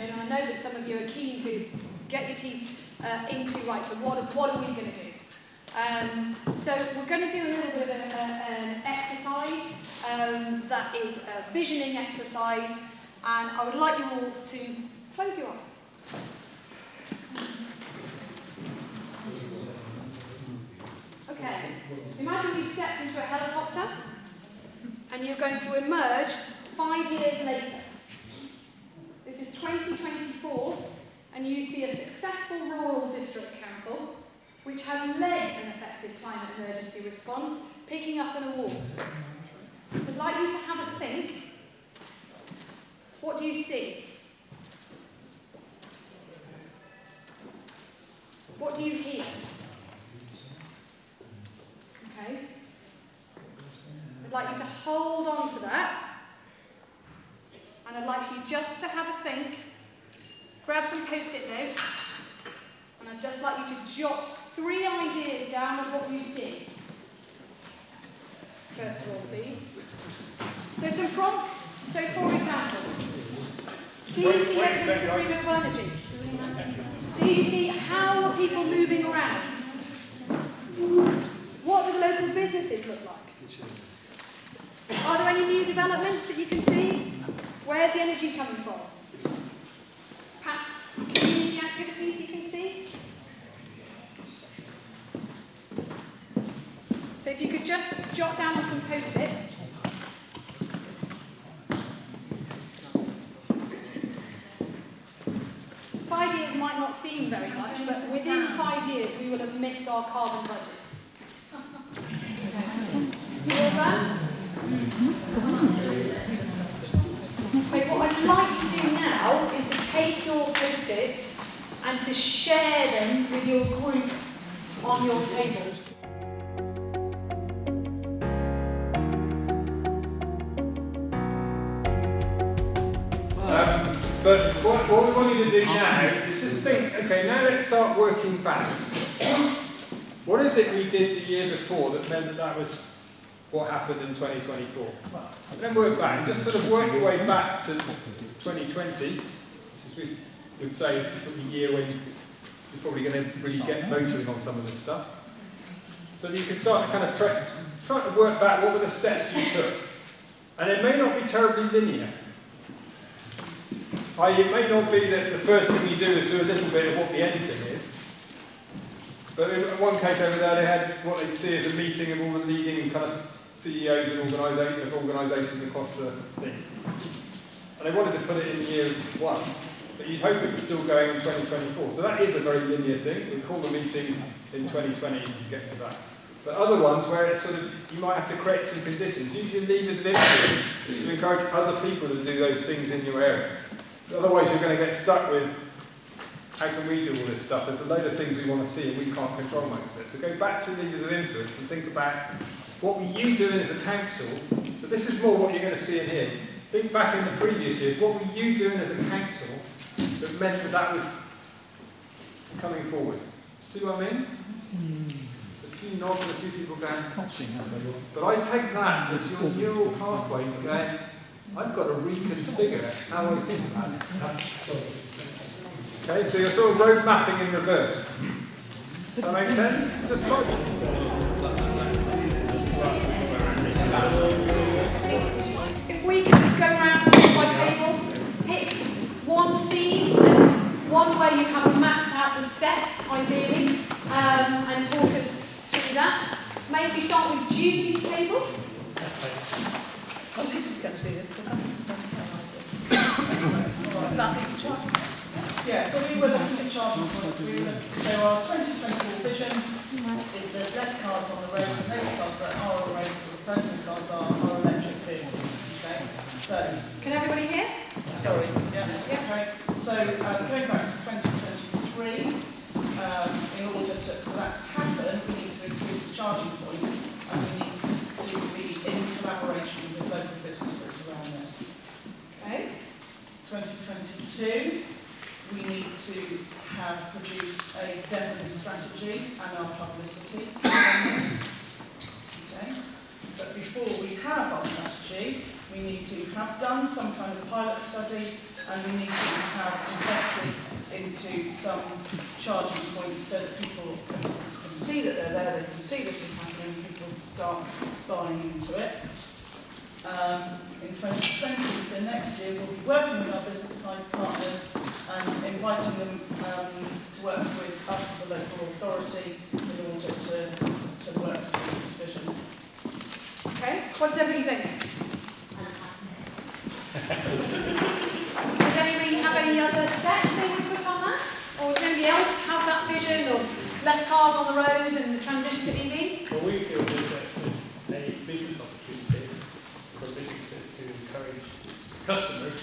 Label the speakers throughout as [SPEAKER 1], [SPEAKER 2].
[SPEAKER 1] section, and I know that some of you are keen to get your teeth into, right, so what are we going to do? So we're going to do a little bit of an exercise that is a visioning exercise, and I would like you all to close your eyes. Okay, imagine you stepped into a helicopter and you're going to emerge 5 years later. This is 2024, and you see a successful rural district council which has led an effective climate emergency response, picking up an award. I'd like you to have a think. What do you see? What do you hear? Okay. I'd like you to hold on to that, and I'd like you just to have a think. Grab some post-it notes, and I'd just like you to jot 3 ideas down of what you see. First of all, please. So some prompts. So for example, do you see evidence of renewable energy? Do you see how are people moving around? What do the local businesses look like? Are there any new developments that you can see? Where's the energy coming from? Perhaps community activities you can see? So if you could just jot down on some post-its. Five years might not seem very much, but within 5 years we will have missed our carbon budget. You all done? Okay, what I'd like to do now is to take your post-its and to share them with your group on your table.
[SPEAKER 2] But what we want you to do now is just think, okay, now let's start working back. What is it we did the year before that meant that was what happened in 2024? And then work back, just sort of work your way back to 2020, which we would say is the sort of year when you're probably going to really get motoring on some of this stuff. So that you can start to kind of try to work back what were the steps you took. And it may not be terribly linear. It may not be that the first thing you do is do a little bit of what the end thing is. But in one case over there, they had what they'd see as a meeting of all the leading kind of CEOs and organisations across the thing. And they wanted to put it in year 1, but you'd hope it was still going in 2024. So that is a very linear thing. We call the meeting in 2020 to get to that. But other ones where it's sort of, you might have to create some conditions. Use your levers of influence to encourage other people to do those things in your area. Otherwise you're going to get stuck with, how can we do all this stuff? There's a load of things we want to see and we can't control most of it. So go back to levers of influence and think about what were you doing as a council. So this is more what you're going to see in here. Think back in the previous years, what were you doing as a council that meant that that was coming forward? See what I mean? A few nods and a few people going, but I take that as your neural pathways going, I've got to reconfigure how I think about this stuff. Okay, so you're sort of road mapping in reverse. Does that make sense? Just try.
[SPEAKER 1] If we could just go around table by table, pick one theme and one way you have mapped out the steps, ideally, and talk us through that. Maybe start with Julie's table.
[SPEAKER 3] Well, Lucy's going to do this because I'm going to highlight it. This is about the charging points.
[SPEAKER 4] Yeah, so we were looking at charging points. So our 2024 vision is there's less cars on the road, and those cars that are on the road, so the personal cars are electric vehicles. Okay, so
[SPEAKER 1] can everybody hear?
[SPEAKER 4] Sorry. Yeah. Okay. So going back to 2023, in order for that to happen, we need to increase the charging points, and we need to be in collaboration with local businesses around this.
[SPEAKER 1] Okay.
[SPEAKER 4] 2022, we need to have produced a definite strategy and our publicity on this. Okay. But before we have our strategy, strategy, we need to have done some kind of pilot study, and we need to have invested into some charging points so that people can see that they're there, they can see this is happening, people start buying into it. In 2020, so next year, we'll be working with our business partners and inviting them to work with us as a local authority in order to work towards this vision.
[SPEAKER 1] Okay, what does everybody think? Does anybody have any other steps they would put on that? Or does anybody else have that vision of less cars on the road and the transition to EV?
[SPEAKER 5] Well, we feel there's actually a business opportunity for businesses to encourage customers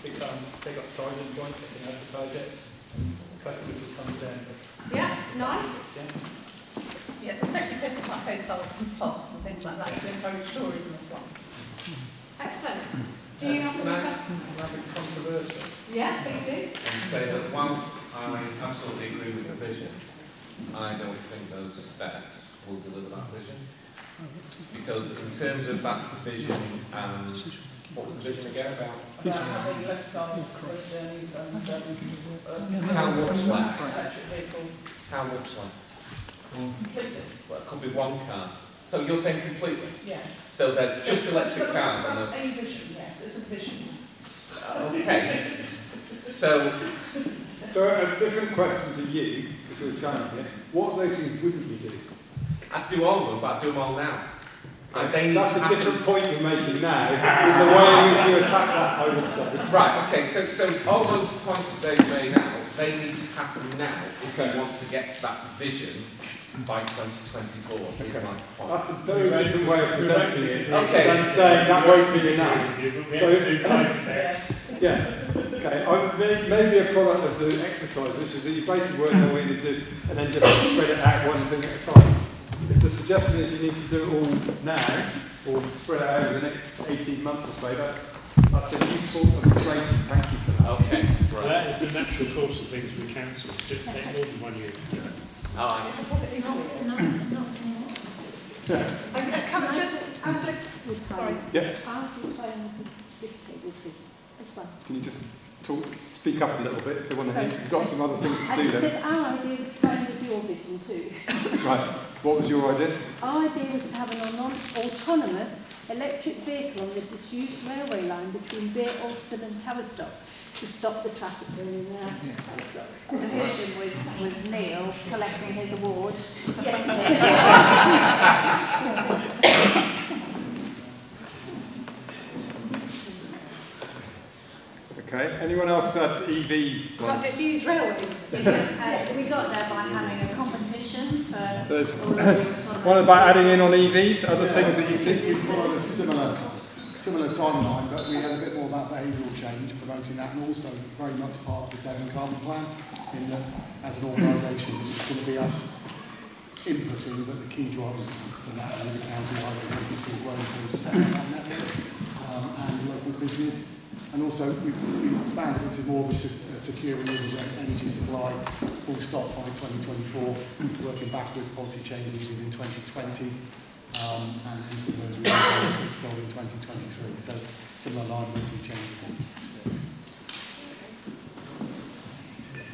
[SPEAKER 5] to come take up charging points, they can advertise it, and customers will come then.
[SPEAKER 1] Yeah, nice.
[SPEAKER 3] Yeah, especially places like hotels and pubs and things like that to encourage tourism as well.
[SPEAKER 1] Excellent. Do you have something to say?
[SPEAKER 6] Can I be controversial
[SPEAKER 1] Yeah, please do.
[SPEAKER 6] and say that whilst I absolutely agree with the vision, I don't think those steps will deliver that vision. Because in terms of that vision, and what was the vision again about?
[SPEAKER 4] Having less cars, less journeys, and
[SPEAKER 6] How much less?
[SPEAKER 4] electric vehicle
[SPEAKER 6] How much less?
[SPEAKER 4] completely.
[SPEAKER 6] Well, it could be one car. So you're saying completely?
[SPEAKER 4] Yeah.
[SPEAKER 6] So there's just electric cars and
[SPEAKER 4] That's a vision, yes, it's a vision.
[SPEAKER 6] okay. So
[SPEAKER 2] So a different question to you, because we're challenging it. What of those things wouldn't you do?
[SPEAKER 6] I'd do all of them, but I'd do them all now. And they need
[SPEAKER 2] That's
[SPEAKER 6] to
[SPEAKER 2] a
[SPEAKER 6] happen.
[SPEAKER 2] different point you're making now, in the way in which you attack that, I would say.
[SPEAKER 6] Right, okay, so all those points that they've made out, they need to happen now if we want to get to that vision by 2024, is my point.
[SPEAKER 2] That's a very different way of presenting it
[SPEAKER 6] Okay.
[SPEAKER 2] than saying that won't be enough.
[SPEAKER 5] We
[SPEAKER 2] So-
[SPEAKER 5] have to do 5 steps.
[SPEAKER 2] Yeah, okay. Maybe a product of the exercise, which is that you basically work out what you need to do and then just spread it out one thing at a time. If the suggestion is you need to do it all now, or spread it out over the next 18 months or so, that's a useful and great thank you for that.
[SPEAKER 6] Okay,
[SPEAKER 5] Well,
[SPEAKER 6] right.
[SPEAKER 5] that is the natural course of things with council. It takes more than 1 year to do it.
[SPEAKER 1] Come just, sorry.
[SPEAKER 2] Yeah,
[SPEAKER 7] This one.
[SPEAKER 2] can you just speak up a little bit if they want to hear? You've got some other things to
[SPEAKER 7] I
[SPEAKER 2] do
[SPEAKER 7] just
[SPEAKER 2] then.
[SPEAKER 7] said our idea was trying with your vision too.
[SPEAKER 2] Right, what was your idea?
[SPEAKER 7] Our idea was to have an autonomous electric vehicle on the disused railway line between Beer Alston and Tavistock to stop the traffic going there. The vision was Neil collecting his award.
[SPEAKER 2] Okay, anyone else had EV?
[SPEAKER 1] Got disused railways.
[SPEAKER 7] We got there by having a competition for
[SPEAKER 2] So there's
[SPEAKER 7] all of the autonomous
[SPEAKER 2] one about adding in on EVs, other things that you think
[SPEAKER 8] We followed a similar timeline, but we had a bit more about behavioural change, promoting that, and also very much part of the Devon Carbon Plan, in that as an organisation, this is going to be us inputting, but the key drivers for that are the county highways agency as well, in terms of setting up that network and local business. And also, we've expanded into more of a secure renewable energy supply, full stop by 2024, working backwards, policy changes needed in 2020. And some of those renewables installed in 2023. So similar line with a few changes.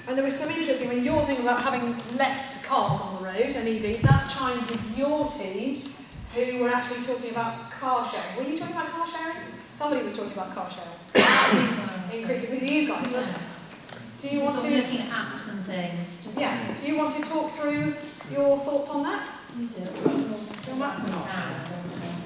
[SPEAKER 1] And there was some interesting, when you're thinking about having less cars on the road and EV, that chimed with your team who were actually talking about car sharing. Were you talking about car sharing? Somebody was talking about car sharing. Increasing with you guys, wasn't it? Do you want to
[SPEAKER 9] looking at apps and things? Just
[SPEAKER 1] Yeah. Do you want to talk through your thoughts on that?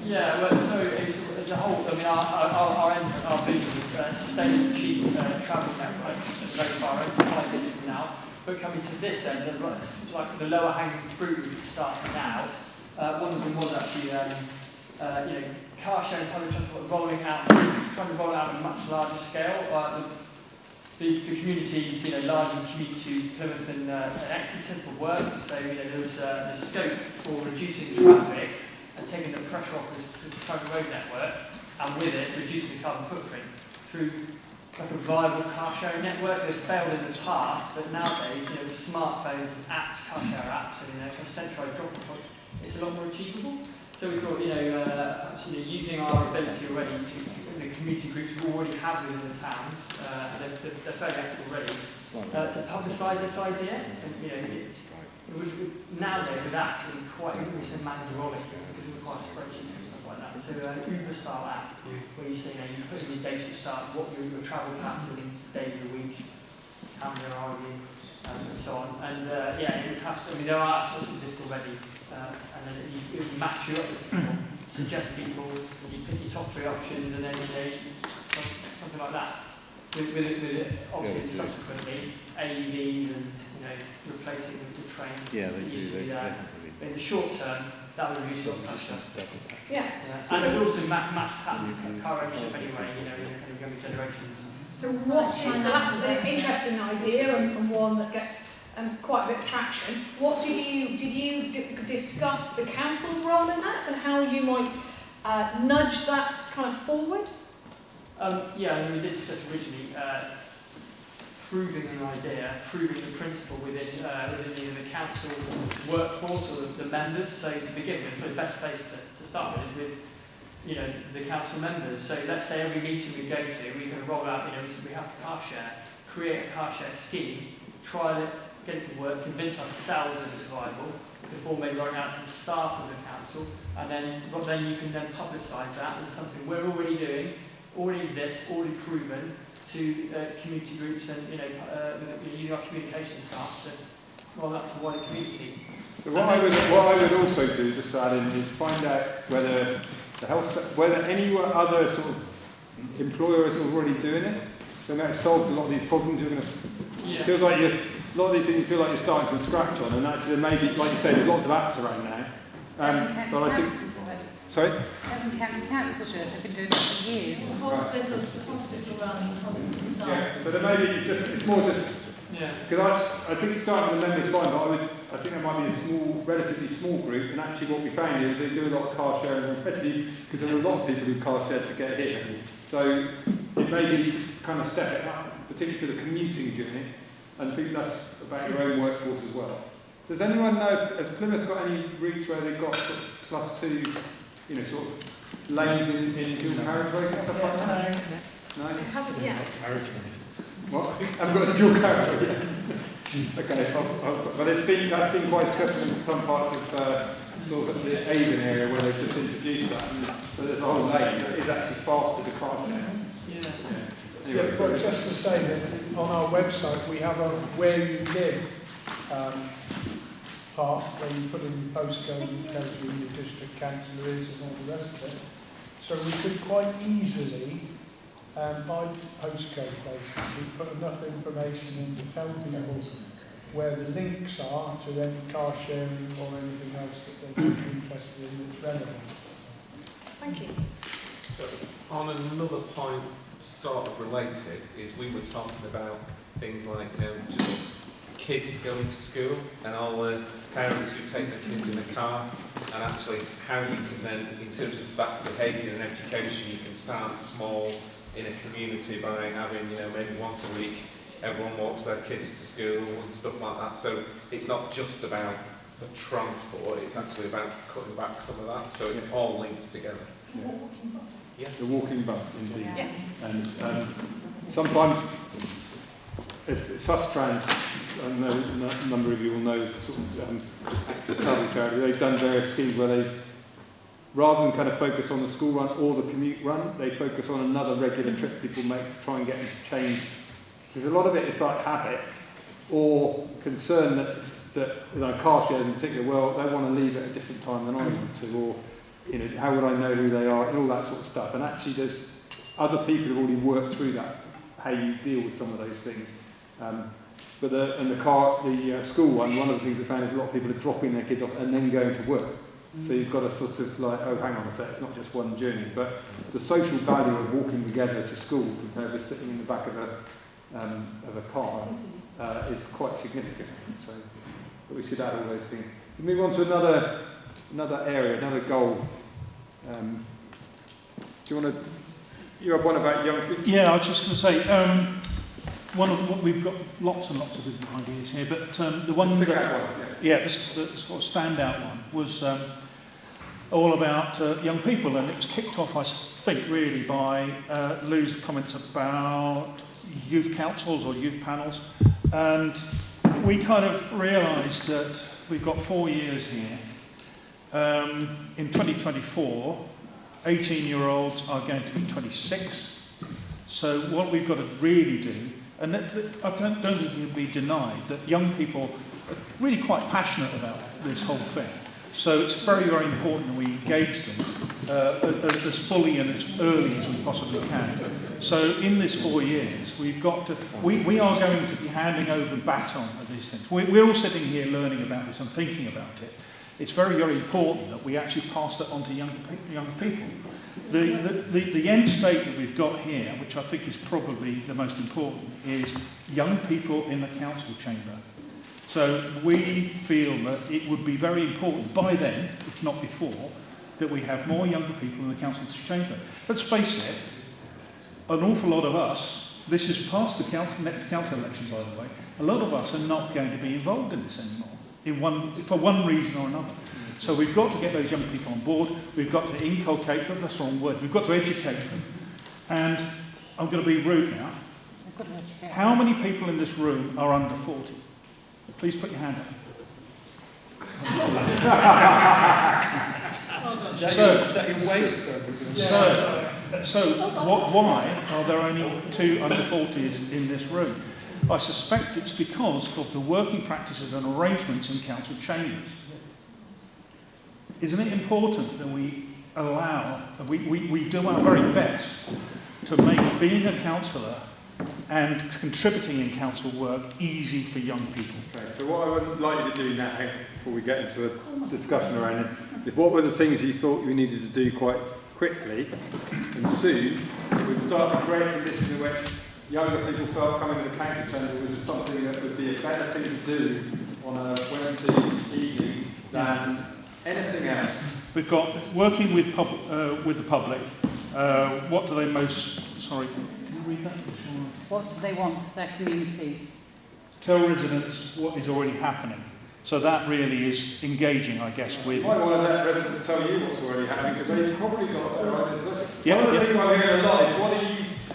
[SPEAKER 10] Yeah, well, so as a whole, I mean, our vision is a sustainable, cheap travel network that's very far over 5 digits now. But coming to this end, there's like the lower hanging fruit we can start now. One of them was actually, car sharing, public transport, trying to roll it out on a much larger scale. The communities, largely commute to Plymouth and Exeter for work, so there's scope for reducing traffic and taking the pressure off the private road network, and with it reducing the carbon footprint through like a viable car sharing network that's failed in the past, but nowadays with smartphones and apps, car share apps, and kind of centralised drop-off points, it's a lot more achievable. So we thought, perhaps using our ability already to the community groups we already have within the towns, they're fairly active already, to publicise this idea. And, nowadays with that can be quite manual because it requires spreadsheets and stuff like that. So an Uber style app where you say, you put in your data at the start, what your travel patterns, day of the week, how many are you, and so on. And it would have to, there are apps that exist already, and then it would match you up with people, suggest people, and you pick your top 3 options, and then something like that. With obviously subsequently AEVs and replacing the train.
[SPEAKER 11] Yeah, they do.
[SPEAKER 10] But in the short term, that would reduce the pressure.
[SPEAKER 1] Yeah.
[SPEAKER 10] And it would also match car ownership anyway, in kind of younger generations.
[SPEAKER 1] So that's an interesting idea and one that gets quite a bit of traction. What did you discuss the council's role in that and how you might nudge that kind of forward?
[SPEAKER 10] We did discuss originally proving an idea, proving the principle within either the council workforce or the members. So to begin with, the best place to start with is with the council members. So let's say every meeting we go to, we can roll out, we have to car share, create a car share scheme, trial it, get it to work, convince ourselves that it's viable before maybe rolling out to the staff of the council, and then you can then publicise that as something we're already doing, already exists, already proven to community groups and using our communication staff to roll out to the wider community.
[SPEAKER 2] So what I would also do, just to add in, is find out whether whether any other sort of employer is already doing it. So now it's solved a lot of these problems. You're going to feel like a lot of these things you feel like you're starting from scratch on, and actually there may be, like you say, there's lots of apps around now. But I think. Sorry?
[SPEAKER 9] Devon County Council do it. They've been doing it for years.
[SPEAKER 3] Hospital run, hospital staff.
[SPEAKER 2] Yeah. So there may be it's more just.
[SPEAKER 10] Yeah.
[SPEAKER 2] Because I think it's starting with the members fine, but I think there might be a relatively small group, and actually what we found is they do a lot of car sharing already, because there are a lot of people who car shared to get here. So it may be to kind of step it up, particularly for the commuting journey, and I think that's about your own workforce as well. Does anyone know, has Plymouth got any routes where they've got sort of +2, sort of lanes in dual carriageways and stuff like that? No?
[SPEAKER 1] It hasn't yet.
[SPEAKER 2] What? I've got a dual carriageway yet. Okay, but that's been quite successful in some parts of sort of the Avon area where they've just introduced that. And so there's a whole lane that is actually faster to car shares.
[SPEAKER 12] Yeah, but just to say that on our website we have a where you live part where you put in your postcode and it tells you who your district councillor is and all the rest of it. So we could quite easily, by postcode basically, put enough information in to tell people where the links are to any car sharing or anything else that they could be interested in that's relevant.
[SPEAKER 1] Thank you.
[SPEAKER 6] So, on another point, sort of related, is we were talking about things like, just kids going to school and all the parents who take their kids in the car, and actually how you can then, in terms of that behaviour and education, you can start small in a community by having, maybe once a week everyone walks their kids to school and stuff like that. So it's not just about the transport, it's actually about cutting back some of that. So it all links together.
[SPEAKER 1] Yeah. Walking bus.
[SPEAKER 6] Yeah.
[SPEAKER 2] The walking bus, indeed.
[SPEAKER 1] Yeah.
[SPEAKER 2] And sometimes, Sustrans, I know a number of you will know, is a sort of active travel charity. They've done various schemes where they've, rather than kind of focus on the school run or the commute run, they focus on another regular trip people make to try and get them to change. Because a lot of it is like habit or concern that car shares in particular, well, they want to leave at a different time than I want to, or how would I know who they are, and all that sort of stuff. And actually there's other people who've already worked through that, how you deal with some of those things. But the school one of the things I found is a lot of people are dropping their kids off and then going to work. So you've got to sort of like, oh, hang on a sec, it's not just one journey. But the social value of walking together to school compared with sitting in the back of a car is quite significant. So but we should add all those things. We move on to another area, another goal. Do you want to? You have one about young people.
[SPEAKER 12] Yeah, I was just going to say. We've got lots and lots of different ideas here, but the one the sort of standout one was all about young people, and it was kicked off, I think, really by Lou's comments about youth councils or youth panels, and we kind of realised that we've got 4 years here. In 2024, 18-year-olds are going to be 26. So what we've got to really do, and I don't think it can be denied, that young people are really quite passionate about this whole thing. So it's very, very important that we engage them as fully and as early as we possibly can. So in this 4 years, we've got to, we are going to be handing over the baton of these things. We're all sitting here learning about this and thinking about it. It's very, very important that we actually pass that on to young people. The end state that we've got here, which I think is probably the most important, is young people in the council chamber. So we feel that it would be very important by then, if not before, that we have more younger people in the council chamber. Let's face it, an awful lot of us, this is past the next council election, by the way, a lot of us are not going to be involved in this anymore, for one reason or another. So we've got to get those young people on board, we've got to inculcate them, that's the wrong word, we've got to educate them. And I'm going to be rude now. How many people in this room are under 40? Please put your hand up. Why are there only 2 under 40s in this room? I suspect it's because of the working practices and arrangements in council chambers. Isn't it important that we we do our very best to make being a councillor and contributing in council work easy for young people?
[SPEAKER 2] Okay, so what I would like you to do now, before we get into a discussion around it, is what were the things you thought you needed to do quite quickly, and soon we'd start to create conditions in which younger people felt coming to the council chamber was something that would be a better thing to do on a Wednesday evening than anything else.
[SPEAKER 12] We've got working with the public. What do they most... Sorry, can you read that?
[SPEAKER 9] What do they want for their communities?
[SPEAKER 12] Tell residents what is already happening. So that really is engaging, I guess, with...
[SPEAKER 2] You might want to let residents tell you what's already happening, because they've probably got their right.
[SPEAKER 12] Yeah,
[SPEAKER 2] one of the things I'm hearing a lot is, what are you,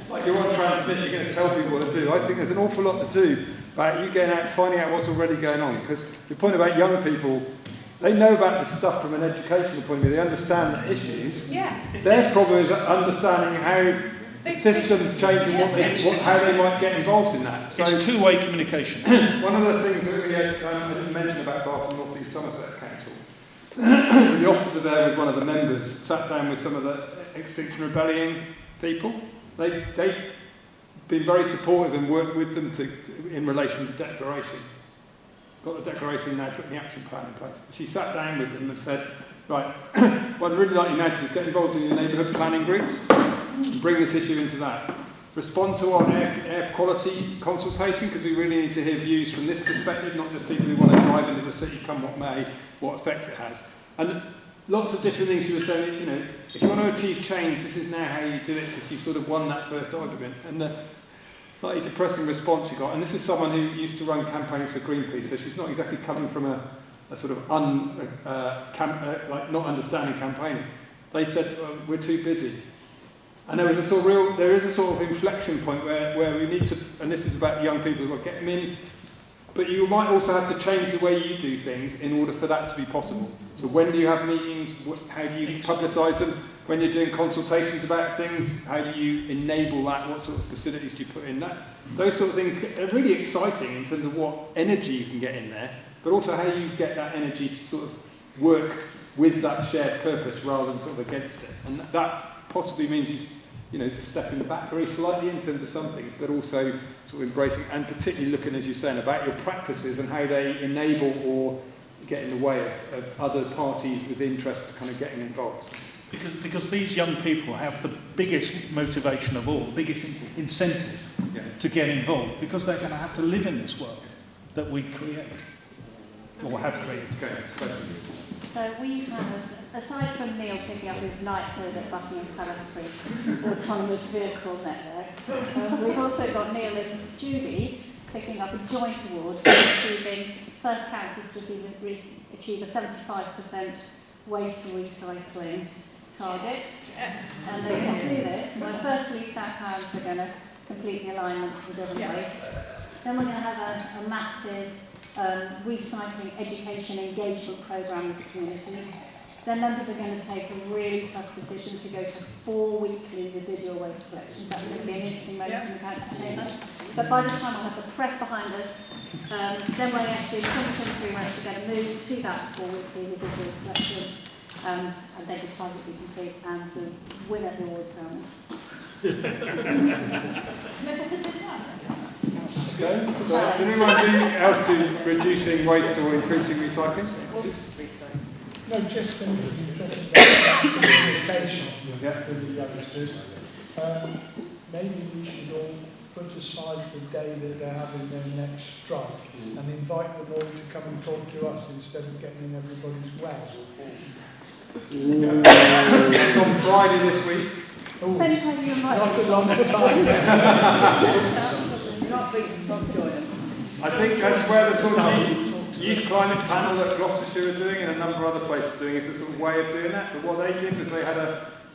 [SPEAKER 2] like you're on transmit, you're going to tell people what to do. I think there's an awful lot to do about you getting out, finding out what's already going on. Because your point about young people, they know about this stuff from an educational point of view, they understand the issues.
[SPEAKER 1] Yes.
[SPEAKER 2] Their problem is understanding how the system's changing, how they might get involved in that. So
[SPEAKER 12] it's two-way communication.
[SPEAKER 2] One of the things that we I didn't mention about Bath and North East Somerset Council, the officer there with one of the members sat down with some of the Extinction Rebellion people. They've been very supportive and worked with them in relation to declaration. Got the declaration now, putting the action plan in place. She sat down with them and said, right, what I'd really like you now to do is get involved in your neighbourhood planning groups and bring this issue into that. Respond to our air quality consultation, because we really need to hear views from this perspective, not just people who want to drive into the city, come what may, what effect it has. And lots of different things. She was saying, you know, if you want to achieve change, this is now how you do it, because you sort of won that first argument. And the slightly depressing response you got, and this is someone who used to run campaigns for Greenpeace, so she's not exactly coming from a sort of like not understanding campaigning. They said, we're too busy. And there is a sort of inflection point where we need to, and this is about young people who will get them in, but you might also have to change the way you do things in order for that to be possible. So when do you have meetings? How do you publicise them? When you're doing consultations about things, how do you enable that? What sort of facilities do you put in that? Those sort of things are really exciting in terms of what energy you can get in there, but also how you get that energy to sort of work with that shared purpose rather than sort of against it. And that possibly means just stepping back very slightly in terms of some things, but also sort of embracing and particularly looking, as you're saying, about your practices and how they enable or get in the way of other parties with interests kind of getting involved.
[SPEAKER 12] Because these young people have the biggest motivation of all, the biggest incentive to get involved, because they're going to have to live in this world that we create, or have created.
[SPEAKER 2] Okay.
[SPEAKER 7] So we have, aside from Neil picking up his knighthood at Buckingham Palace for his autonomous vehicle network, we've also got Neil and Judy picking up a joint award for achieving first council to achieve a 75% waste recycling target. And they can do this by firstly South Wales are going to complete the alignments with other waste. Then we're going to have a massive recycling education engagement programme with the communities. Then members are going to take a really tough decision to go to 4 weekly residual waste collections. That's going to be an interesting moment in the council chamber. But by the time we'll have the press behind us, then we're actually, in 2023, we're actually going to move to that 4 weekly residual collections. And then the target will be complete and we'll win at the awards ceremony.
[SPEAKER 2] Okay, so anyone else do reducing waste or increasing recycling?
[SPEAKER 12] No, just in communication with the youngsters. Maybe we should all put aside the day that they're having their next strike and invite them all to come and talk to us instead of getting in everybody's way.
[SPEAKER 2] On Friday this week.
[SPEAKER 7] Depends how you invite
[SPEAKER 12] Not a long time.
[SPEAKER 3] Not big, not joyous.
[SPEAKER 2] I think that's where the sort of youth climate panel that Gloucestershire are doing and a number of other places are doing is a sort of way of doing that. But what they did was they had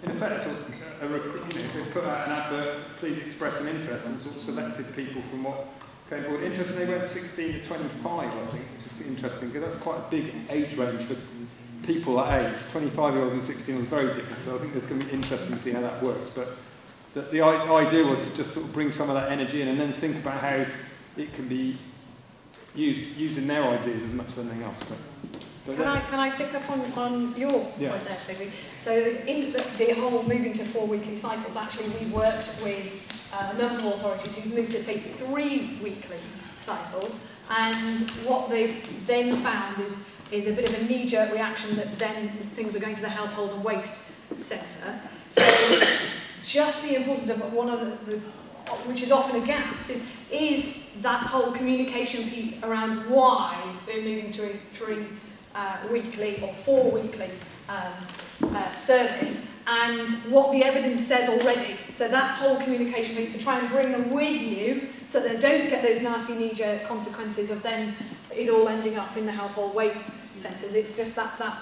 [SPEAKER 2] in effect, sort of they put out an advert, please express an interest, and sort of selected people from what came forward. Interesting, they went 16 to 25, I think, which is interesting, because that's quite a big age range for people that age. 25-year-olds and 16 was very different, so I think it's going to be interesting to see how that works. But the idea was to just sort of bring some of that energy in and then think about how it can be using their ideas as much as anything else. But
[SPEAKER 1] Can I pick up on your point there, Sophie? So in the whole moving to 4 weekly cycles, actually we worked with a number of authorities who've moved to, say, 3 weekly cycles, and what they've then found is a bit of a knee-jerk reaction that then things are going to the household and waste centre. So just the importance of one of the which is often a gap, is that whole communication piece around why we're moving to a 3 weekly or 4 weekly service, and what the evidence says already. So that whole communication piece to try and bring them with you so they don't get those nasty knee-jerk consequences of then it all ending up in the household waste centres. It's just that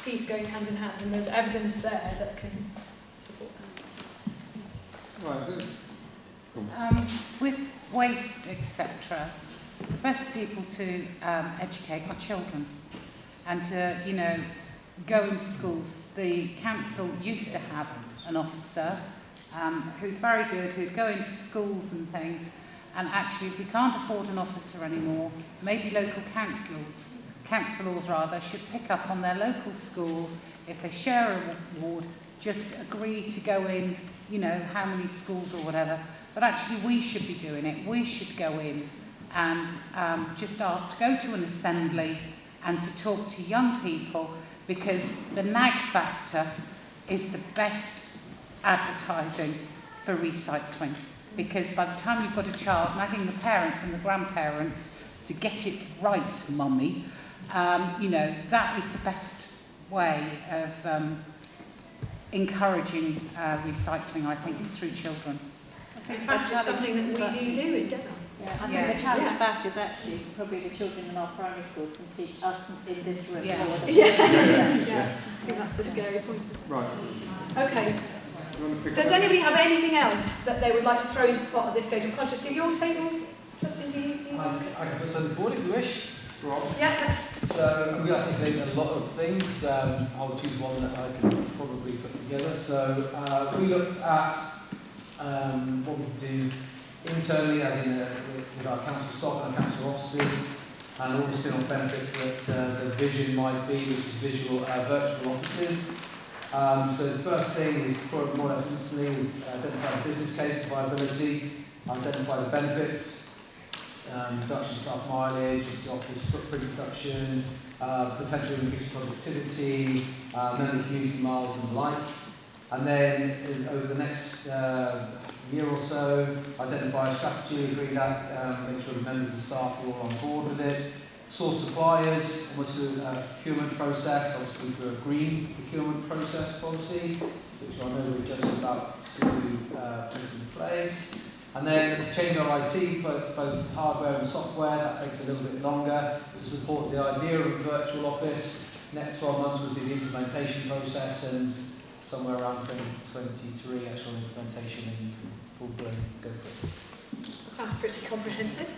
[SPEAKER 1] piece going hand in hand, and there's evidence there that can support that.
[SPEAKER 2] right,
[SPEAKER 9] With waste, etc., the best people to educate are children, and to, go into schools. The council used to have an officer who's very good, who'd go into schools and things, and actually if we can't afford an officer anymore, maybe local councillors rather, should pick up on their local schools. If they share a ward, just agree to go in, how many schools or whatever. But actually we should be doing it. We should go in and just ask to go to an assembly and to talk to young people, because the nag factor is the best advertising for recycling. Because by the time you've got a child, nagging the parents and the grandparents to get it right, mummy, that is the best way of encouraging recycling, I think, is through children.
[SPEAKER 1] In fact, it's something that we do in Devon.
[SPEAKER 7] Yeah, I think the challenge back is actually probably the children in our primary schools can teach us in this room
[SPEAKER 9] Yeah.
[SPEAKER 7] more than
[SPEAKER 1] Yeah. I think that's the scary point.
[SPEAKER 2] right.
[SPEAKER 1] Okay.
[SPEAKER 2] You want to pick
[SPEAKER 1] Does
[SPEAKER 2] up?
[SPEAKER 1] anybody have anything else that they would like to throw into the pot at this stage? I'm conscious. Do your table, Justin, do you?
[SPEAKER 11] I can put something forward if you wish.
[SPEAKER 1] Yeah, let's.
[SPEAKER 11] So I'm going to articulate a lot of things. I'll choose one that I can probably put together. So we looked at what we do internally, as in with our council staff and our council offices, and all the spin-off benefits that the vision might be, which is visual virtual offices. So the first thing is, more or less instantly, is identify the business case, viability, identify the benefits, reduction of staff mileage, office footprint reduction, potential increased productivity, member community miles and the like. And then over the next year or so, identify a strategy, agree that, make sure the members and staff are all on board with it. Source suppliers, almost through a procurement process, obviously through a green procurement process policy, which I know we're just about to put in place. And then to change our IT, both hardware and software, that takes a little bit longer to support the idea of a virtual office. next 12 months would be the implementation process, and somewhere around 2023 actual implementation and full blown go for it.
[SPEAKER 1] That sounds pretty comprehensive.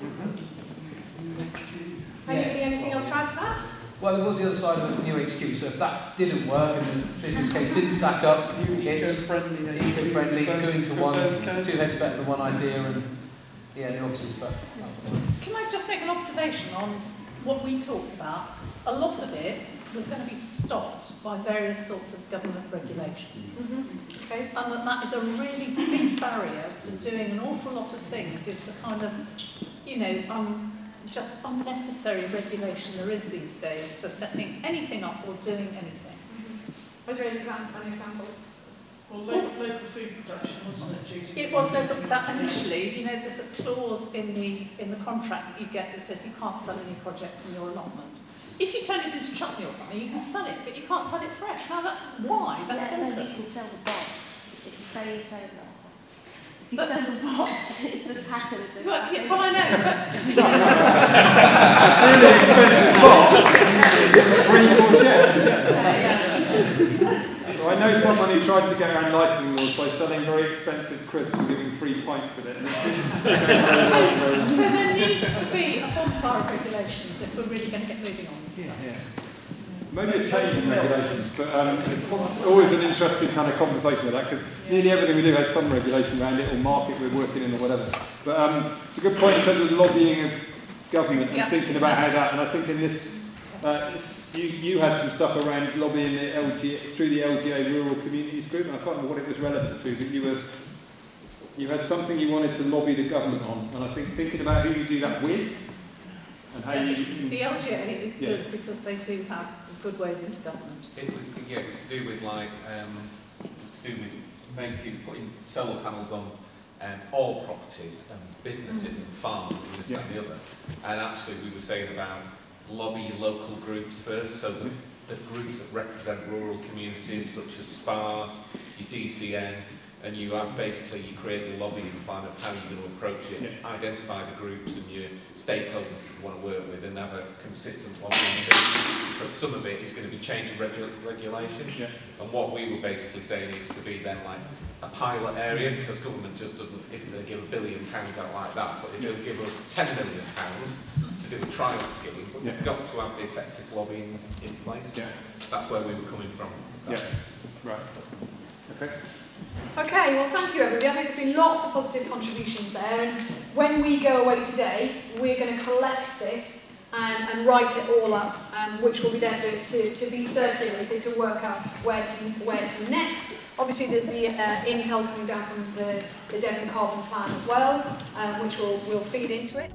[SPEAKER 11] Yeah.
[SPEAKER 1] Anything else to add to that?
[SPEAKER 11] Well, there was the other side of the new HQ, so if that didn't work and the business case didn't stack up, it's eco-friendly, 2 into 1, 2 heads better than one idea, and yeah, the offices, but
[SPEAKER 3] Can I just make an observation on what we talked about? A lot of it was going to be stopped by various sorts of government regulations.
[SPEAKER 1] Okay.
[SPEAKER 3] And that is a really big barrier to doing an awful lot of things, is the kind of, you know, just unnecessary regulation there is these days to setting anything up or doing anything.
[SPEAKER 1] Was there an example?
[SPEAKER 4] Well, local food production, wasn't it, Judy?
[SPEAKER 3] It was local, that initially, you know, there's a clause in the contract that you get that says you can't sell any project from your allotment. If you turn it into chutney or something, you can sell it, but you can't sell it fresh. Now, why? That's
[SPEAKER 7] no, you
[SPEAKER 3] bonkers.
[SPEAKER 7] can sell the box. If you say that. If you sell the box, it's as hackers as
[SPEAKER 3] Well, yeah, well, I know,
[SPEAKER 2] Really expensive box. 3 courgette. So I know someone who tried to get around licensing laws by selling very expensive crisps and giving free pints with it. And
[SPEAKER 3] so there needs to be a bonfire of regulations if we're really going to get moving on this stuff.
[SPEAKER 2] yeah. Maybe a change in regulations, but it's always an interesting kind of conversation with that, because nearly everything we do has some regulation around it, or market we're working in, or whatever. But it's a good point in terms of lobbying of government and thinking about how that, and I think in this, you had some stuff around lobbying the through the LGA Rural Communities Group, and I can't remember what it was relevant to, but you had something you wanted to lobby the government on, and I think thinking about who you do that with, and how you...
[SPEAKER 3] The LGA is good because they do have good ways into government.
[SPEAKER 6] It was to do with putting solar panels on all properties and businesses and farms and this, that and the other. And actually we were saying about lobby local groups first, so the groups that represent rural communities such as SPARS, your DCN, and you have basically, you create a lobbying plan of how you're going to approach it, identify the groups and your stakeholders that you want to work with, and have a consistent lobbying thing, because some of it is going to be changing regulation. And what we were basically saying is to be then like a pilot area, because government just isn't going to give £1 billion out like that, but if they'll give us £10 million to do a trial scheme, but we've got to have the effective lobbying in place. That's where we were coming from.
[SPEAKER 2] Right. Okay.
[SPEAKER 1] Okay, well thank you everybody. I think there's been lots of positive contributions there, and when we go away today, we're going to collect this and write it all up, which will be there to be circulated to work out where to next. Obviously there's the intel coming down from the Devon Carbon Plan as well, which will feed into it.